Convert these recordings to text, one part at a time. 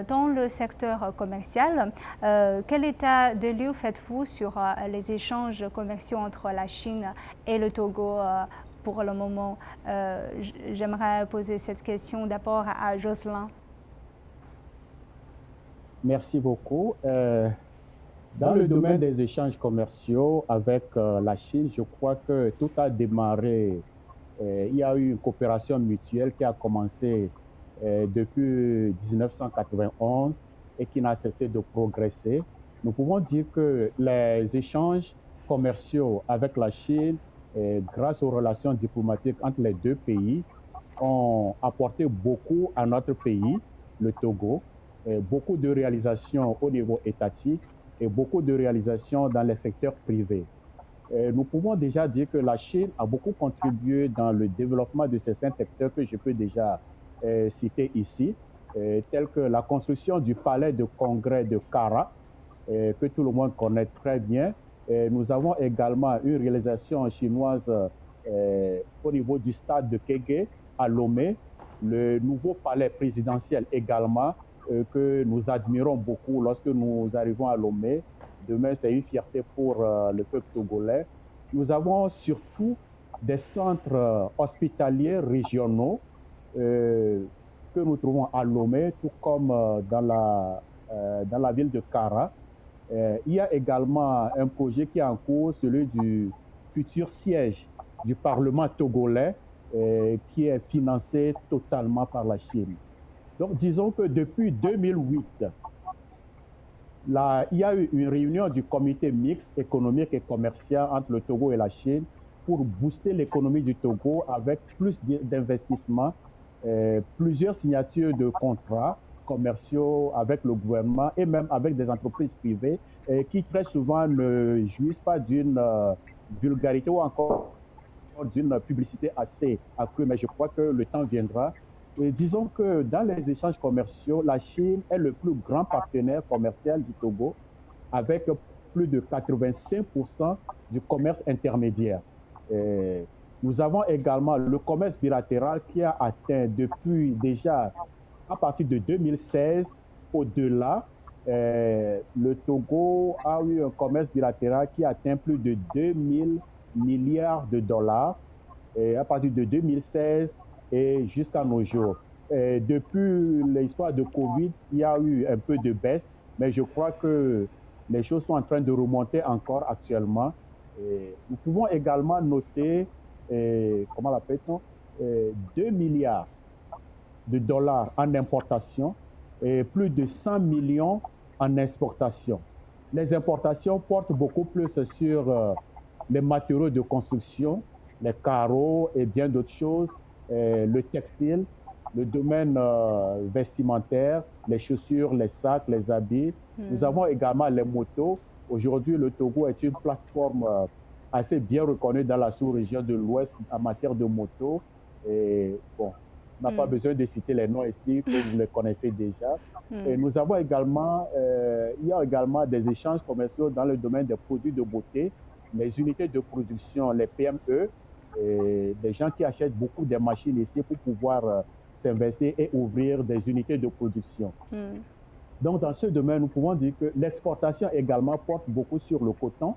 Dans le secteur commercial, quel état de lieu faites-vous sur les échanges commerciaux entre la Chine et le Togo pour le moment? J'aimerais poser cette question d'abord à Jocelyn. Merci beaucoup. Dans le domaine des échanges commerciaux avec la Chine, je crois que tout a démarré. Il y a eu une coopération mutuelle qui a commencé depuis 1991 et qui n'a cessé de progresser. Nous pouvons dire que les échanges commerciaux avec la Chine, grâce aux relations diplomatiques entre les deux pays, ont apporté beaucoup à notre pays, le Togo, beaucoup de réalisations au niveau étatique et beaucoup de réalisations dans les secteurs privés. Nous pouvons déjà dire que la Chine a beaucoup contribué dans le développement de ces 5 secteurs que je peux déjà citer ici, tels que la construction du palais de congrès de Kara, que tout le monde connaît très bien. Nous avons également une réalisation chinoise au niveau du stade de Kege à Lomé, le nouveau palais présidentiel également, que nous admirons beaucoup lorsque nous arrivons à Lomé. Demain, c'est une fierté pour le peuple togolais. Nous avons surtout des centres hospitaliers régionaux que nous trouvons à Lomé, tout comme dans la ville de Kara. Il y a également un projet qui est en cours, celui du futur siège du Parlement togolais, qui est financé totalement par la Chine. Donc, disons que depuis 2008, il y a eu une réunion du comité mixte économique et commercial entre le Togo et la Chine pour booster l'économie du Togo avec plus d'investissements, plusieurs signatures de contrats commerciaux avec le gouvernement et même avec des entreprises privées qui très souvent ne jouissent pas d'une vulgarité ou encore d'une publicité assez accrue, mais je crois que le temps viendra. Et disons que dans les échanges commerciaux, la Chine est le plus grand partenaire commercial du Togo, avec plus de 85% du commerce intermédiaire. Et nous avons également le commerce bilatéral qui a atteint depuis déjà, à partir de 2016, au-delà, le Togo a eu un commerce bilatéral qui atteint plus de 2000 milliards de dollars à partir de 2016 et jusqu'à nos jours. Depuis l'histoire de Covid, il y a eu un peu de baisse, mais je crois que les choses sont en train de remonter encore actuellement. Nous pouvons également noter, comment l'appelle-t-on, 2 milliards de dollars en importation et plus de 100 millions en exportation. Les importations portent beaucoup plus sur les matériaux de construction, les carreaux et bien d'autres choses, le textile, le domaine vestimentaire, les chaussures, les sacs, les habits. Nous avons également les motos. Aujourd'hui, le Togo est une plateforme assez bien reconnue dans la sous-région de l'Ouest en matière de motos. Et bon, on n'a pas besoin de citer les noms ici, que vous les connaissez déjà. Et nous avons également, il y a également des échanges commerciaux dans le domaine des produits de beauté, les unités de production, les PME, et des gens qui achètent beaucoup de machines ici pour pouvoir s'investir et ouvrir des unités de production. Donc, dans ce domaine, nous pouvons dire que l'exportation également porte beaucoup sur le coton,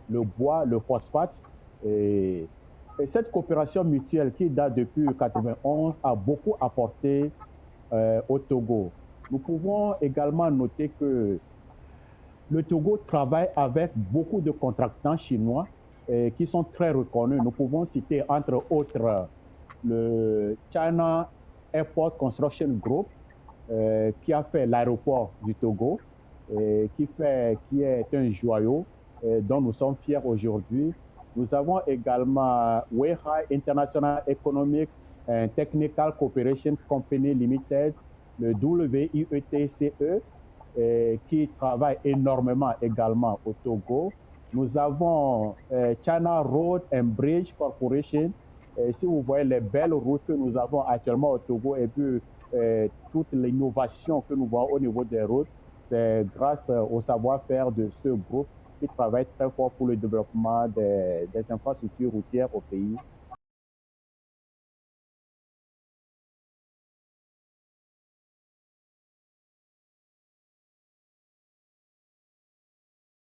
le bois, le phosphate. Et cette coopération mutuelle qui date depuis 1991 a beaucoup apporté au Togo. Nous pouvons également noter que le Togo travaille avec beaucoup de contractants chinois qui sont très reconnus. Nous pouvons citer entre autres le China Airport Construction Group, qui a fait l'aéroport du Togo, qui est un joyau dont nous sommes fiers aujourd'hui. Nous avons également Weihai International Economic and Technical Cooperation Company Limited, le WIETCE, qui travaille énormément également au Togo. Nous avons China Road and Bridge Corporation. Si vous voyez les belles routes que nous avons actuellement au Togo et puis toute l'innovation que nous voyons au niveau des routes, c'est grâce au savoir-faire de ce groupe qui travaille très fort pour le développement des infrastructures routières au pays.